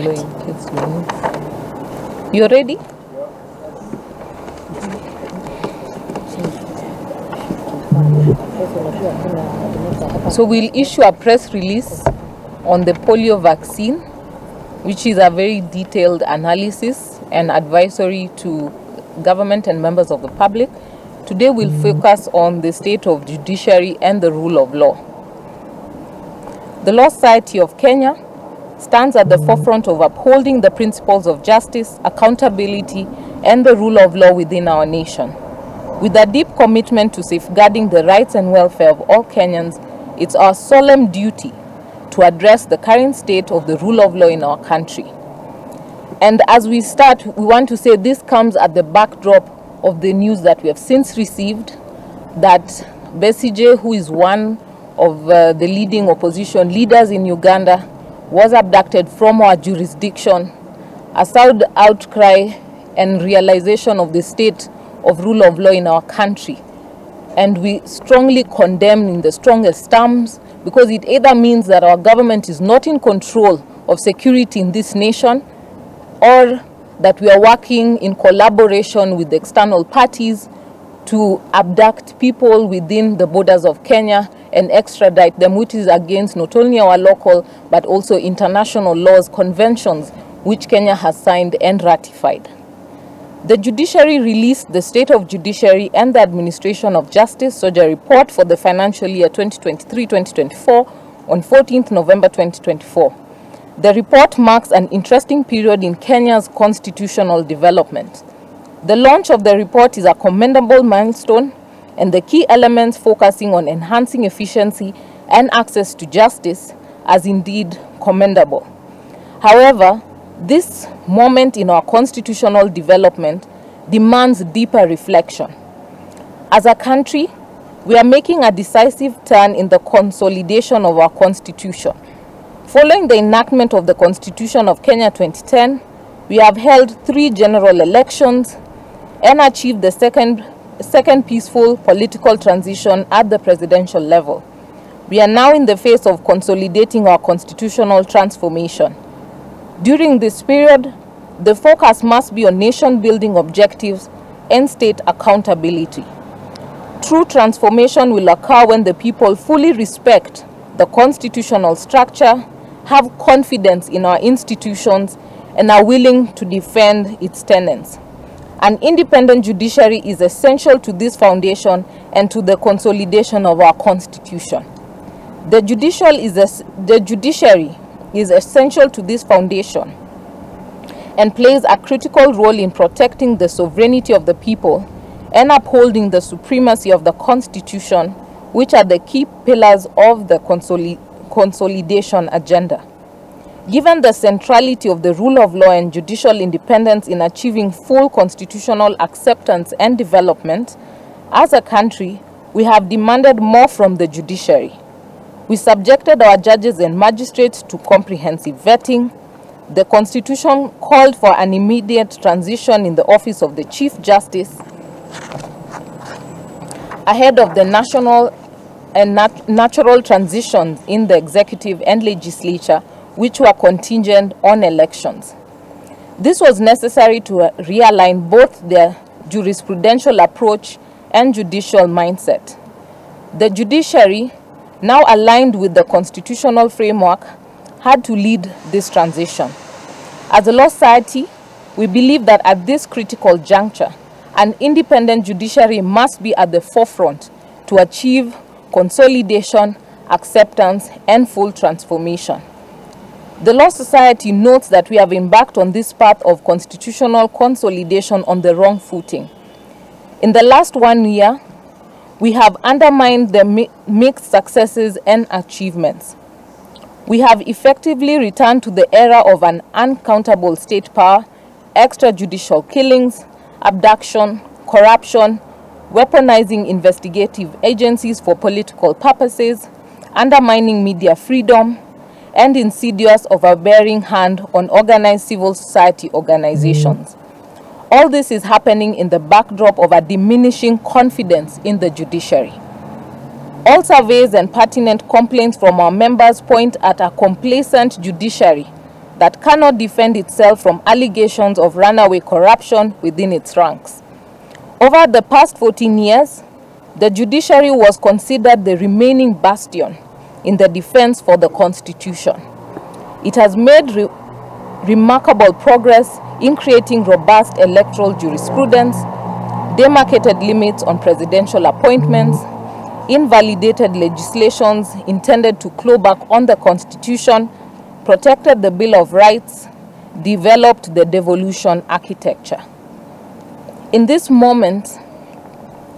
law in case you need. You ready? So we'll issue a press release on the polio vaccine, which is a very detailed analysis and advisory to government and members of the public. Today we'll focus on the state of judiciary and the rule of law. The Law Society of Kenya stands at the forefront of upholding the principles of justice, accountability, and the rule of law within our nation. With a deep commitment to safeguarding the rights and welfare of all Kenyans, it's our solemn duty to address the current state of the rule of law in our country. And as we start, we want to say this comes at the backdrop of the news that we have since received that Besigye, who is one of the leading opposition leaders in Uganda, was abducted from our jurisdiction, a sad outcry and realization of the state of rule of law in our country. And we strongly condemn in the strongest terms, because it either means that our government is not in control of security in this nation, or that we are working in collaboration with external parties to abduct people within the borders of Kenya and extradite them, which is against not only our local but also international laws, conventions which Kenya has signed and ratified. The judiciary released the State of Judiciary and the Administration of Justice SOJA report for the financial year 2023-2024 on 14th November 2024. The report marks an interesting period in Kenya's constitutional development. The launch of the report is a commendable milestone, and the key elements focusing on enhancing efficiency and access to justice as indeed commendable. However, this moment in our constitutional development demands deeper reflection. As a country, we are making a decisive turn in the consolidation of our constitution. Following the enactment of the Constitution of Kenya 2010, we have held 3 general elections and achieved the second peaceful political transition at the presidential level. We are now in the phase of consolidating our constitutional transformation. During this period, the focus must be on nation-building objectives and state accountability. True transformation will occur when the people fully respect the constitutional structure, have confidence in our institutions, and are willing to defend its tenets. An independent judiciary is essential to this foundation and to the consolidation of our constitution. The judiciary is essential to this foundation and plays a critical role in protecting the sovereignty of the people and upholding the supremacy of the Constitution, which are the key pillars of the consolidation agenda. Given the centrality of the rule of law and judicial independence in achieving full constitutional acceptance and development, as a country, we have demanded more from the judiciary. We subjected our judges and magistrates to comprehensive vetting. The Constitution called for an immediate transition in the office of the Chief Justice ahead of the national and natural transitions in the executive and legislature, which were contingent on elections. This was necessary to realign both their jurisprudential approach and judicial mindset. The judiciary, now aligned with the constitutional framework, had to lead this transition. As a law society, we believe that at this critical juncture, an independent judiciary must be at the forefront to achieve consolidation, acceptance, and full transformation. The Law Society notes that we have embarked on this path of constitutional consolidation on the wrong footing. In the last 1 year, we have undermined the mixed successes and achievements. We have effectively returned to the era of an uncountable state power, extrajudicial killings, abduction, corruption, weaponizing investigative agencies for political purposes, undermining media freedom, and insidious overbearing hand on organized civil society organizations. All this is happening in the backdrop of a diminishing confidence in the judiciary. All surveys and pertinent complaints from our members point at a complacent judiciary that cannot defend itself from allegations of runaway corruption within its ranks. Over the past 14 years, the judiciary was considered the remaining bastion in the defense for the Constitution. It has made remarkable progress in creating robust electoral jurisprudence, demarcated limits on presidential appointments, invalidated legislations intended to claw back on the Constitution, protected the Bill of Rights, developed the devolution architecture. In this moment,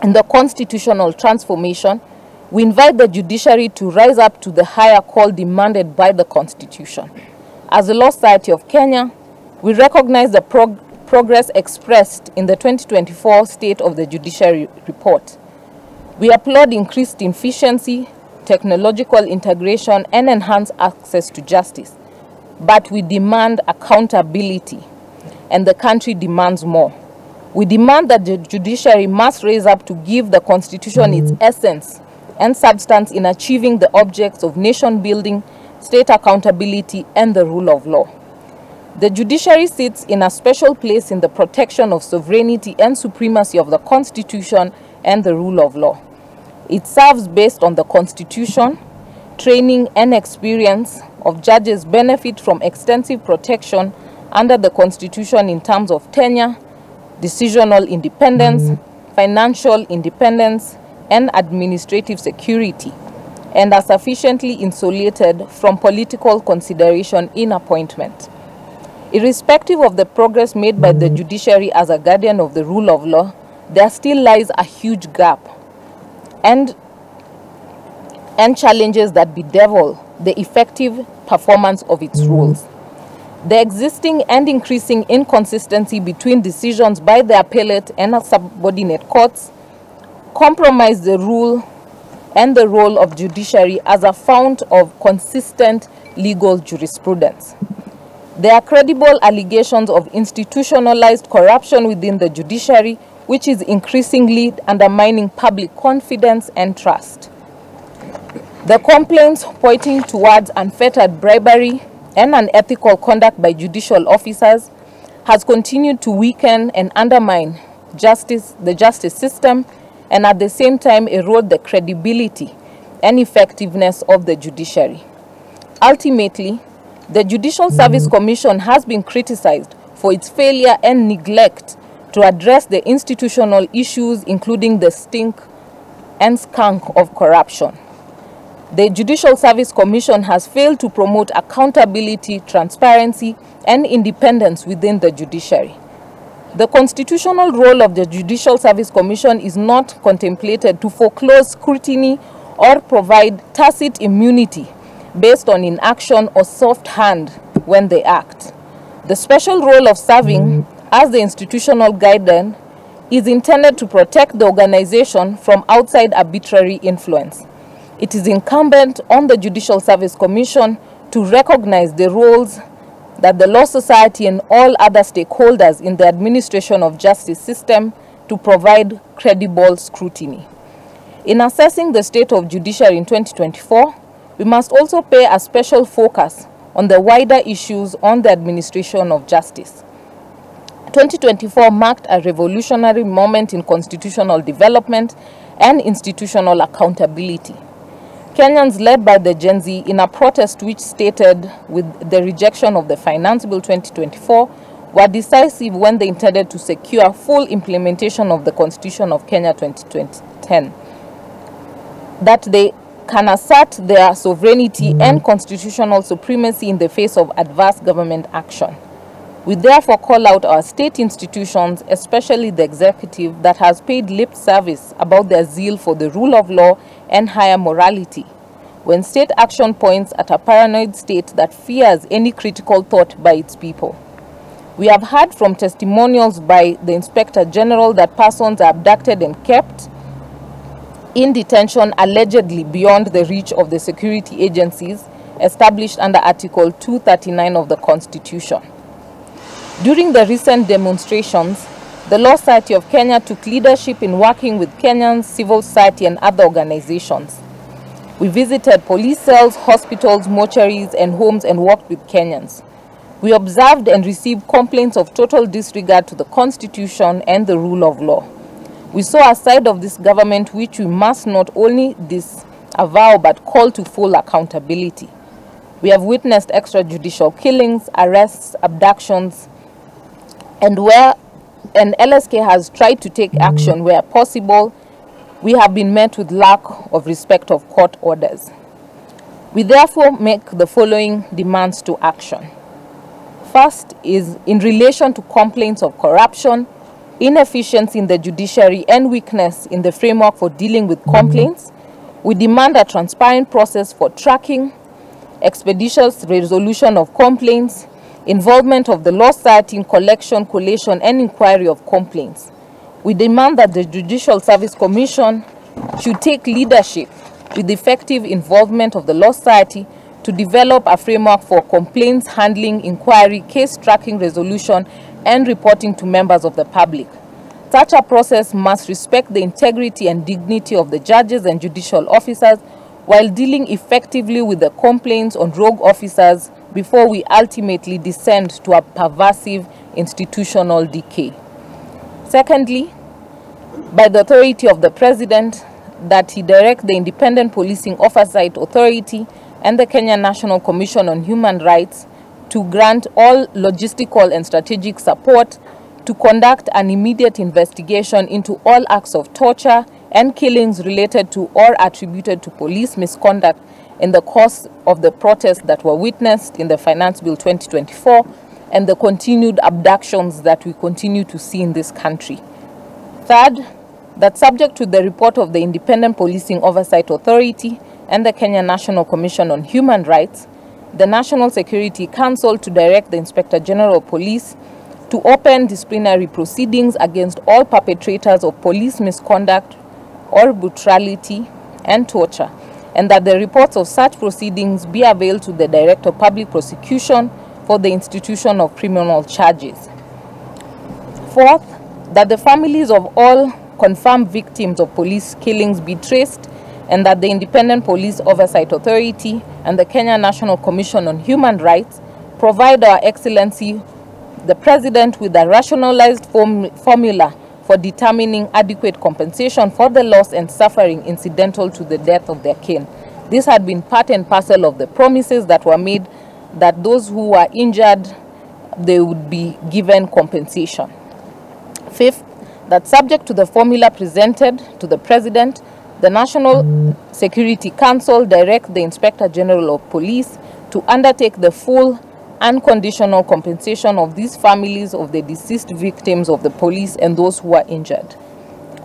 in the constitutional transformation, we invite the judiciary to rise up to the higher call demanded by the Constitution. As the Law Society of Kenya, we recognize the progress expressed in the 2024 State of the Judiciary report. We applaud increased efficiency, technological integration, and enhanced access to justice. But we demand accountability, and the country demands more. We demand that the judiciary must raise up to give the Constitution its essence and substance in achieving the objects of nation building, state accountability, and the rule of law. The judiciary sits in a special place in the protection of sovereignty and supremacy of the Constitution and the rule of law. It serves based on the Constitution. Training and experience of judges benefit from extensive protection under the Constitution in terms of tenure, decisional independence, financial independence, and administrative security, and are sufficiently insulated from political consideration in appointment. Irrespective of the progress made by the judiciary as a guardian of the rule of law, there still lies a huge gap and challenges that bedevil the effective performance of its rules. The existing and increasing inconsistency between decisions by the appellate and subordinate courts compromise the rule and the role of judiciary as a fount of consistent legal jurisprudence. There are credible allegations of institutionalized corruption within the judiciary, which is increasingly undermining public confidence and trust. The complaints pointing towards unfettered bribery and unethical conduct by judicial officers has continued to weaken and undermine the justice system, and at the same time erode the credibility and effectiveness of the judiciary. Ultimately, the Judicial Service Commission has been criticized for its failure and neglect to address the institutional issues, including the stink and skunk of corruption. The Judicial Service Commission has failed to promote accountability, transparency, and independence within the judiciary. The constitutional role of the Judicial Service Commission is not contemplated to foreclose scrutiny or provide tacit immunity based on inaction or soft hand when they act. The special role of serving as the institutional guardian is intended to protect the organization from outside arbitrary influence. It is incumbent on the Judicial Service Commission to recognize the roles that the Law Society and all other stakeholders in the administration of justice system to provide credible scrutiny. In assessing the state of judiciary in 2024, we must also pay a special focus on the wider issues on the administration of justice. 2024 marked a revolutionary moment in constitutional development and institutional accountability. Kenyans, led by the Gen Z in a protest which stated with the rejection of the Finance Bill 2024, were decisive when they intended to secure full implementation of the Constitution of Kenya 2010. That they can assert their sovereignty and constitutional supremacy in the face of adverse government action. We therefore call out our state institutions, especially the executive, that has paid lip service about their zeal for the rule of law and higher morality, when state action points at a paranoid state that fears any critical thought by its people. We have heard from testimonials by the Inspector General that persons are abducted and kept in detention allegedly beyond the reach of the security agencies established under Article 239 of the Constitution. During the recent demonstrations, the Law Society of Kenya took leadership in working with Kenyans, civil society, and other organizations. We visited police cells, hospitals, mortuaries, and homes and worked with Kenyans. We observed and received complaints of total disregard to the Constitution and the rule of law. We saw a side of this government which we must not only disavow but call to full accountability. We have witnessed extrajudicial killings, arrests, abductions, and where an LSK has tried to take action where possible, we have been met with lack of respect of court orders. We therefore make the following demands to action. First is in relation to complaints of corruption, inefficiency in the judiciary, and weakness in the framework for dealing with complaints. We demand a transparent process for tracking, expeditious resolution of complaints, involvement of the Law Society in collection, collation, and inquiry of complaints. We demand that the Judicial Service Commission should take leadership with effective involvement of the Law Society to develop a framework for complaints handling, inquiry, case tracking, resolution, and reporting to members of the public. Such a process must respect the integrity and dignity of the judges and judicial officers while dealing effectively with the complaints on rogue officers before we ultimately descend to a pervasive institutional decay. Secondly, by the authority of the President, that he direct the Independent Policing Oversight Authority and the Kenyan National Commission on Human Rights to grant all logistical and strategic support to conduct an immediate investigation into all acts of torture and killings related to or attributed to police misconduct in the course of the protests that were witnessed in the Finance Bill 2024 and the continued abductions that we continue to see in this country. Third, that subject to the report of the Independent Policing Oversight Authority and the Kenyan National Commission on Human Rights, the National Security Council to direct the Inspector General of Police to open disciplinary proceedings against all perpetrators of police misconduct or brutality and torture, and that the reports of such proceedings be availed to the Director of Public Prosecution for the institution of criminal charges. Fourth, that the families of all confirmed victims of police killings be traced, and that the Independent Police Oversight Authority and the Kenya National Commission on Human Rights provide Our Excellency the President with a rationalized formula for determining adequate compensation for the loss and suffering incidental to the death of their kin. This had been part and parcel of the promises that were made that those who were injured, they would be given compensation. Fifth, that subject to the formula presented to the President, the National Security Council direct the Inspector General of Police to undertake the full unconditional compensation of these families of the deceased victims of the police and those who are injured.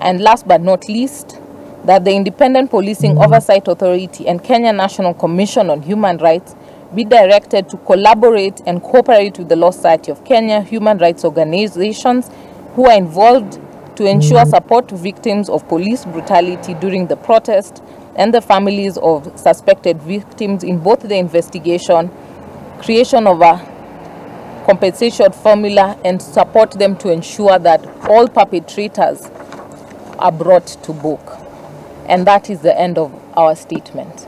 And last but not least, that the Independent Policing Oversight Authority and Kenya National Commission on Human Rights be directed to collaborate and cooperate with the Law Society of Kenya, human rights organizations who are involved to ensure support to victims of police brutality during the protest and the families of suspected victims in both the investigation, creation of a compensation formula, and support them to ensure that all perpetrators are brought to book. And that is the end of our statement.